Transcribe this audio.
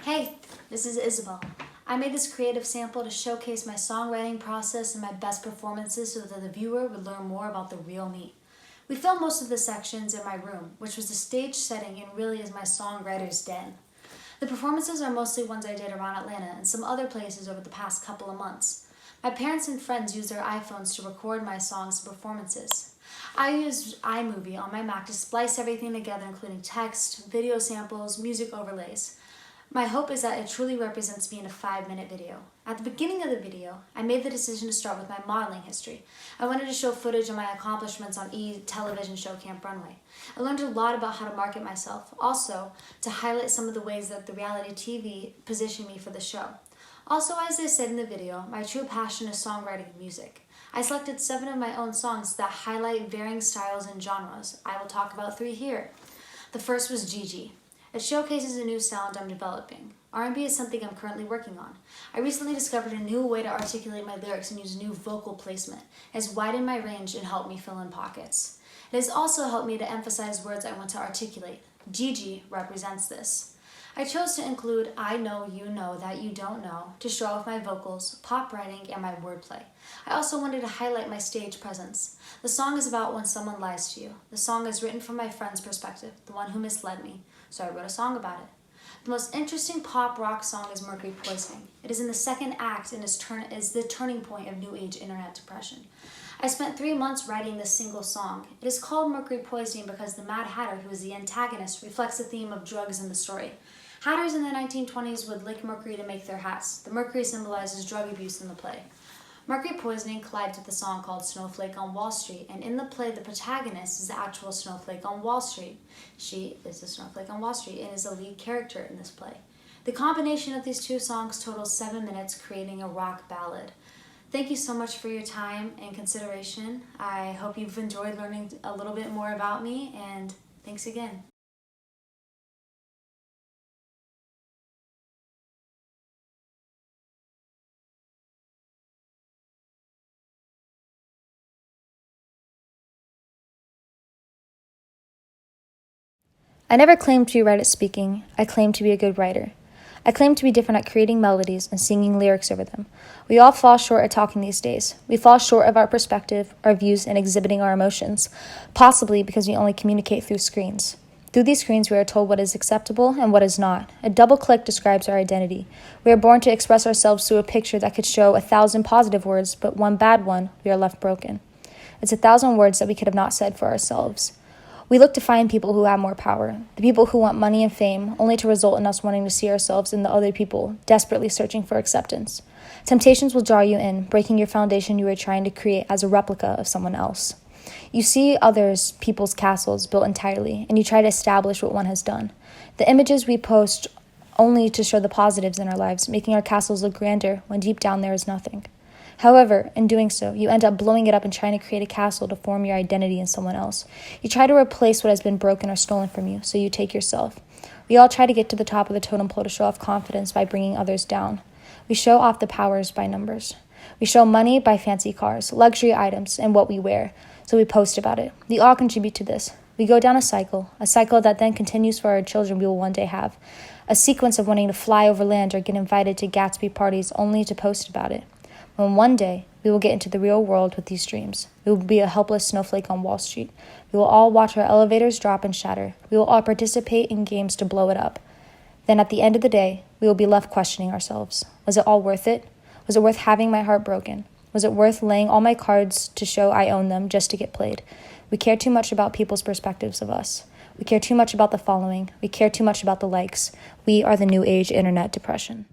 Hey, this is Isabel. I made this creative sample to showcase my songwriting process and my best performances so that the viewer would learn more about the real me. We filmed most of the sections in my room, which was the stage setting and really is my songwriter's den. The performances are mostly ones I did around Atlanta and some other places over the past couple of months. My parents and friends use their iPhones to record my songs and performances. I used iMovie on my Mac to splice everything together, including text, video samples, music overlays. My hope is that it truly represents me in a 5-minute video. At the beginning of the video, I made the decision to start with my modeling history. I wanted to show footage of my accomplishments on television show Camp Runway. I learned a lot about how to market myself, also to highlight some of the ways that the reality TV positioned me for the show. Also, as I said in the video, my true passion is songwriting and music. I selected 7 of my own songs that highlight varying styles and genres. I will talk about 3 here. The first was Gigi. It showcases a new sound I'm developing. R&B is something I'm currently working on. I recently discovered a new way to articulate my lyrics and use new vocal placement. It has widened my range and helped me fill in pockets. It has also helped me to emphasize words I want to articulate. Gigi represents this. I chose to include I know you know that you don't know to show off my vocals, pop writing, and my wordplay. I also wanted to highlight my stage presence. The song is about when someone lies to you. The song is written from my friend's perspective, the one who misled me, so I wrote a song about it. The most interesting pop rock song is Mercury Poisoning. It is in the second act and is the turning point of New Age internet depression. I spent 3 months writing this single song. It is called Mercury Poisoning because the Mad Hatter, who is the antagonist, reflects the theme of drugs in the story. Hatters in the 1920s would lick mercury to make their hats. The mercury symbolizes drug abuse in the play. Mercury Poisoning collides with a song called Snowflake on Wall Street, and in the play, the protagonist is the actual snowflake on Wall Street. She is the snowflake on Wall Street and is the lead character in this play. The combination of these 2 songs totals 7 minutes, creating a rock ballad. Thank you so much for your time and consideration. I hope you've enjoyed learning a little bit more about me, and thanks again. I never claimed to be right at speaking. I claimed to be a good writer. I claimed to be different at creating melodies and singing lyrics over them. We all fall short at talking these days. We fall short of our perspective, our views, and exhibiting our emotions, possibly because we only communicate through screens. Through these screens, we are told what is acceptable and what is not. A double click describes our identity. We are born to express ourselves through a picture that could show 1,000 positive words, but one bad one, we are left broken. It's 1,000 words that we could have not said for ourselves. We look to find people who have more power, the people who want money and fame, only to result in us wanting to see ourselves in the other people, desperately searching for acceptance. Temptations will draw you in, breaking your foundation you are trying to create as a replica of someone else. You see others, people's castles built entirely, and you try to establish what one has done. The images we post only to show the positives in our lives, making our castles look grander when deep down there is nothing. However, in doing so, you end up blowing it up and trying to create a castle to form your identity in someone else. You try to replace what has been broken or stolen from you, so you take yourself. We all try to get to the top of the totem pole to show off confidence by bringing others down. We show off the powers by numbers. We show money by fancy cars, luxury items, and what we wear, so we post about it. We all contribute to this. We go down a cycle that then continues for our children we will one day have. A sequence of wanting to fly over land or get invited to Gatsby parties only to post about it. When one day we will get into the real world with these dreams, we will be a helpless snowflake on Wall Street. We will all watch our elevators drop and shatter. We will all participate in games to blow it up. Then at the end of the day, we will be left questioning ourselves. Was it all worth it? Was it worth having my heart broken? Was it worth laying all my cards to show I own them just to get played? We care too much about people's perspectives of us. We care too much about the following. We care too much about the likes. We are the New Age internet depression.